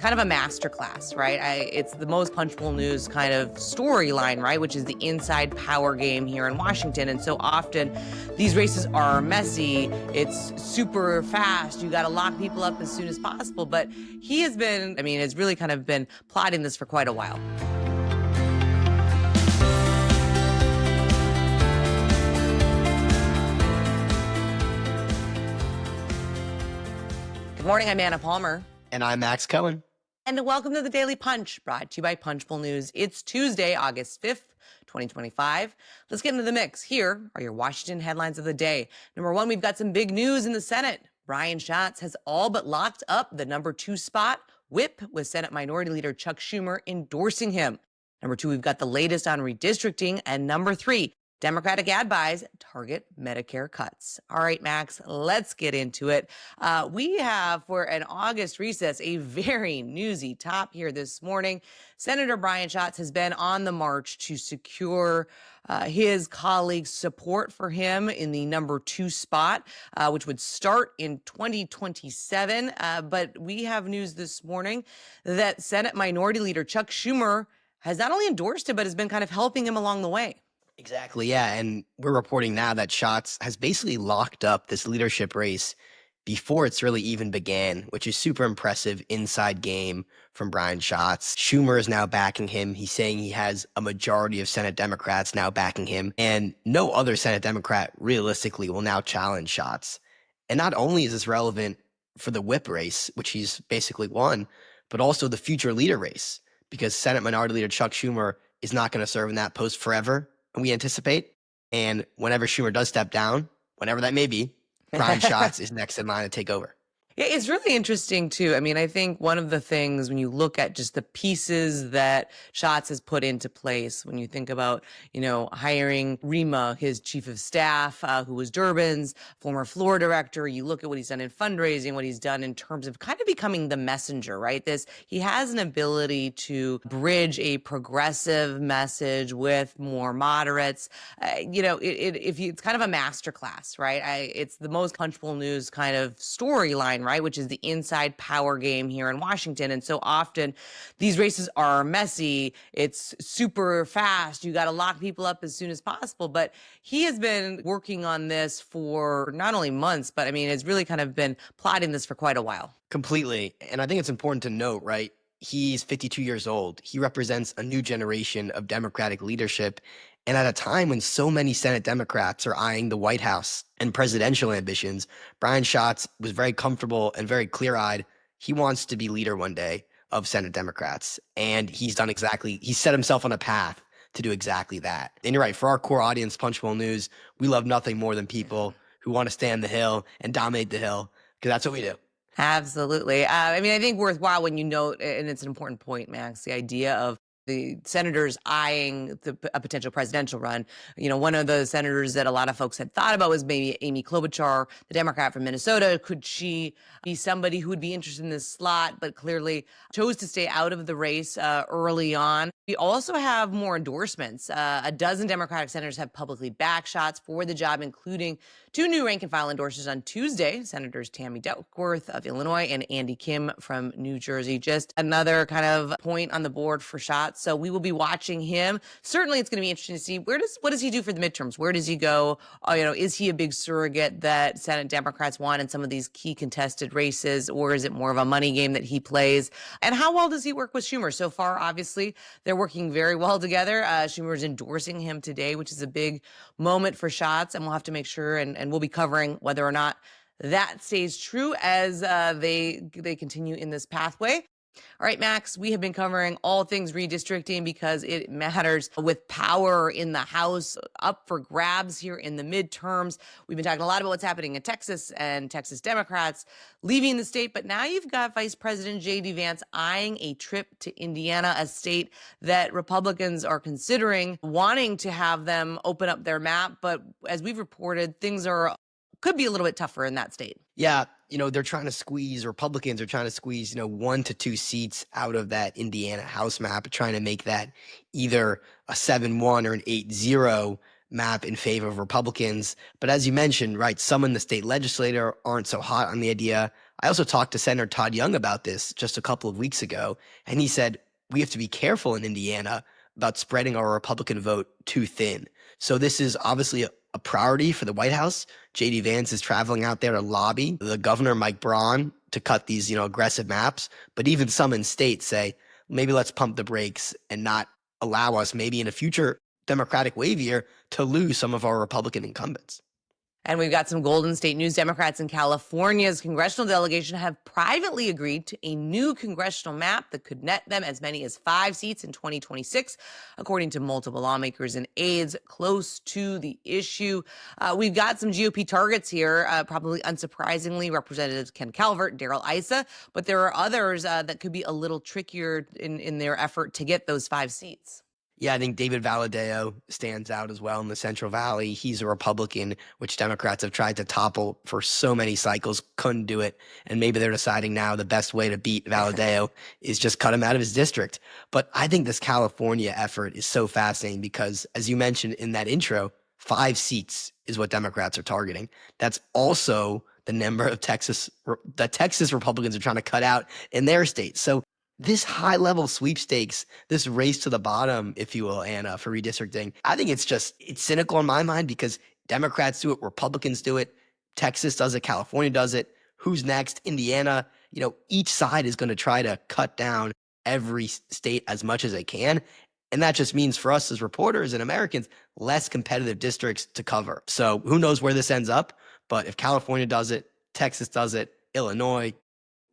kind of a masterclass, right? It's the most punchable news kind of storyline, right? Which is the inside power game here in Washington. And so often these races are messy. It's super fast. You got to lock people up as soon as possible. But he has been, has really kind of been plotting this for quite a while. Good morning. I'm Anna Palmer. And I'm Max Cohen. And welcome to the Daily Punch, brought to you by Punchbowl News. It's Tuesday, August 5th, 2025. Let's get into the mix. Here are your Washington headlines of the day. Number one, we've got some big news in the Senate. Brian Schatz has all but locked up the number 2 spot, whip, with Senate Minority Leader Chuck Schumer endorsing him. Number 2, we've got the latest on redistricting. And number 3, Democratic ad buys target Medicare cuts. All right, Max, let's get into it. We have, for an August recess, a very newsy top here this morning. Senator Brian Schatz has been on the march to secure his colleagues' support for him in the number 2 spot, which would start in 2027. But we have news this morning that Senate Minority Leader Chuck Schumer has not only endorsed him, but has been kind of helping him along the way. Exactly, yeah. And we're reporting now that Schatz has basically locked up this leadership race before it's really even began, which is super impressive inside game from Brian Schatz. Schumer is now backing him. He's saying he has a majority of Senate Democrats now backing him. And no other Senate Democrat realistically will now challenge Schatz. And not only is this relevant for the whip race, which he's basically won, but also the future leader race, because Senate Minority Leader Chuck Schumer is not going to serve in that post forever, we anticipate. And whenever Schumer does step down, whenever that may be, Brian Schatz is next in line to take over. Yeah, it's really interesting, too. I think one of the things when you look at just the pieces that Schatz has put into place, when you think about, hiring Rima, his chief of staff, who was Durbin's former floor director, you look at what he's done in fundraising, what he's done in terms of kind of becoming the messenger, right? He has an ability to bridge a progressive message with more moderates. It's kind of a masterclass, right? It's the most punchable news kind of storyline, right? Which is the inside power game here in Washington. And so often these races are messy. It's super fast. You got to lock people up as soon as possible. But he has been working on this for not only months, but has really kind of been plotting this for quite a while. Completely. And I think it's important to note, right? He's 52 years old. He represents a new generation of Democratic leadership. And at a time when so many Senate Democrats are eyeing the White House and presidential ambitions, Brian Schatz was very comfortable and very clear-eyed. He wants to be leader one day of Senate Democrats. And he set himself on a path to do exactly that. And you're right, for our core audience, Punchbowl News, we love nothing more than people who want to stand the Hill and dominate the Hill, because that's what we do. Absolutely. I think worthwhile when you note, and it's an important point, Max, the idea of the senators eyeing a potential presidential run. One of the senators that a lot of folks had thought about was maybe Amy Klobuchar, the Democrat from Minnesota. Could she be somebody who would be interested in this slot, but clearly chose to stay out of the race early on? We also have more endorsements. A dozen Democratic senators have publicly backed Schatz for the job, including 2 new rank-and-file endorsers on Tuesday, Senators Tammy Duckworth of Illinois and Andy Kim from New Jersey. Just another kind of point on the board for Schatz. So we will be watching him. Certainly, it's going to be interesting to see what does he do for the midterms? Where does he go? Is he a big surrogate that Senate Democrats want in some of these key contested races, or is it more of a money game that he plays? And how well does he work with Schumer? So far, obviously, they're working very well together. Schumer is endorsing him today, which is a big moment for Schatz, and we'll have to make sure and we'll be covering whether or not that stays true as they continue in this pathway. All right, Max, we have been covering all things redistricting because it matters, with power in the House up for grabs here in the midterms. We've been talking a lot about what's happening in Texas and Texas Democrats leaving the state, but now you've got Vice President JD Vance eyeing a trip to Indiana, a state that Republicans are considering wanting to have them open up their map. But as we've reported, things could be a little bit tougher in that state. Yeah, Republicans are trying to squeeze, 1 to 2 seats out of that Indiana House map, trying to make that either a 7-1 or an 8-0 map in favor of Republicans. But as you mentioned, right, some in the state legislature aren't so hot on the idea. I also talked to Senator Todd Young about this just a couple of weeks ago, and he said we have to be careful in Indiana about spreading our Republican vote too thin. So this is obviously a priority for the White House. JD Vance is traveling out there to lobby the governor, Mike Braun, to cut these, aggressive maps. But even some in states say, maybe let's pump the brakes and not allow us maybe in a future Democratic wave year to lose some of our Republican incumbents. And we've got some Golden State News. Democrats in California's congressional delegation have privately agreed to a new congressional map that could net them as many as 5 seats in 2026, according to multiple lawmakers and aides close to the issue. We've got some GOP targets here, probably unsurprisingly, Representatives Ken Calvert, Darrell Issa, but there are others that could be a little trickier in their effort to get those 5 seats. Yeah, I think David Valadao stands out as well in the Central Valley. He's a Republican, which Democrats have tried to topple for so many cycles, couldn't do it. And maybe they're deciding now the best way to beat Valadao is just cut him out of his district. But I think this California effort is so fascinating because, as you mentioned in that intro, 5 seats is what Democrats are targeting. That's also the number of Texas Republicans are trying to cut out in their state. So this high-level sweepstakes, this race to the bottom, if you will, Anna, for redistricting, I think it's cynical in my mind because Democrats do it, Republicans do it, Texas does it, California does it. Who's next? Indiana. Each side is going to try to cut down every state as much as they can. And that just means for us as reporters and Americans, less competitive districts to cover. So who knows where this ends up? But if California does it, Texas does it, Illinois,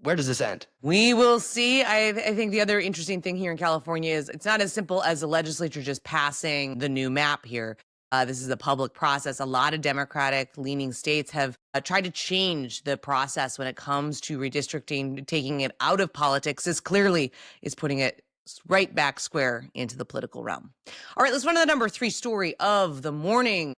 where does this end? We will see. I think the other interesting thing here in California is it's not as simple as the legislature just passing the new map here. This is a public process. A lot of Democratic-leaning states have tried to change the process when it comes to redistricting, taking it out of politics. This clearly is putting it right back square into the political realm. All right, let's run to the number 3 story of the morning.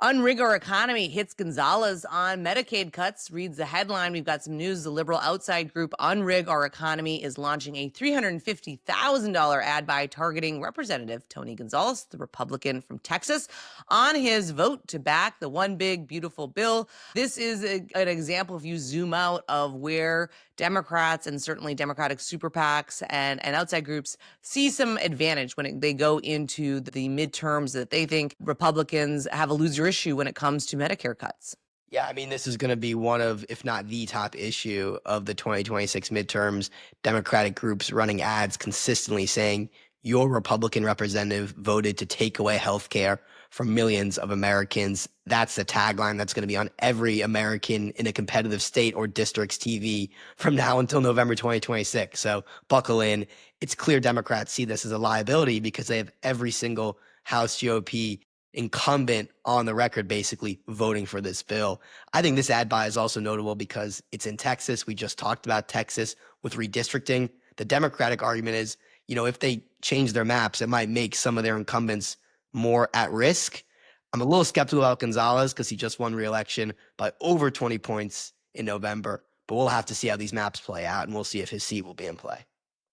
Unrig our economy hits Gonzalez on Medicaid cuts, reads the headline. We've got some news. The liberal outside group Unrig Our Economy is launching a $350,000 ad buy targeting Representative Tony Gonzalez, the Republican from Texas, on his vote to back the One Big Beautiful Bill. This is an example, if you zoom out, of where Democrats and certainly Democratic super PACs and outside groups see some advantage when they go into the midterms that they think Republicans have a loser issue when it comes to Medicare cuts. Yeah, I mean, this is going to be one of, if not the top issue of the 2026 midterms. Democratic groups running ads consistently saying, your Republican representative voted to take away health care from millions of Americans. That's the tagline that's going to be on every American in a competitive state or district's TV from now until November 2026. So buckle in. It's clear Democrats see this as a liability because they have every single House GOP incumbent on the record basically voting for this bill. I think this ad buy is also notable because it's in Texas. We just talked about Texas with redistricting. The Democratic argument is, if they change their maps, it might make some of their incumbents more at risk. I'm a little skeptical about Gonzalez because he just won re-election by over 20 points in November, but we'll have to see how these maps play out, and we'll see if his seat will be in play.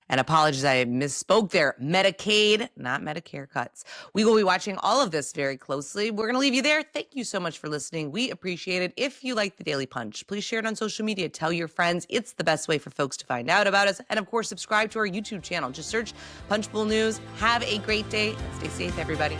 And apologies, I misspoke there. Medicaid, not Medicare cuts. We will be watching all of this very closely. We're going to leave you there. Thank you so much for listening. We appreciate it. If you like the Daily Punch, please share it on social media. Tell your friends. It's the best way for folks to find out about us. And of course, subscribe to our YouTube channel. Just search Punchbowl News. Have a great day and stay safe, everybody.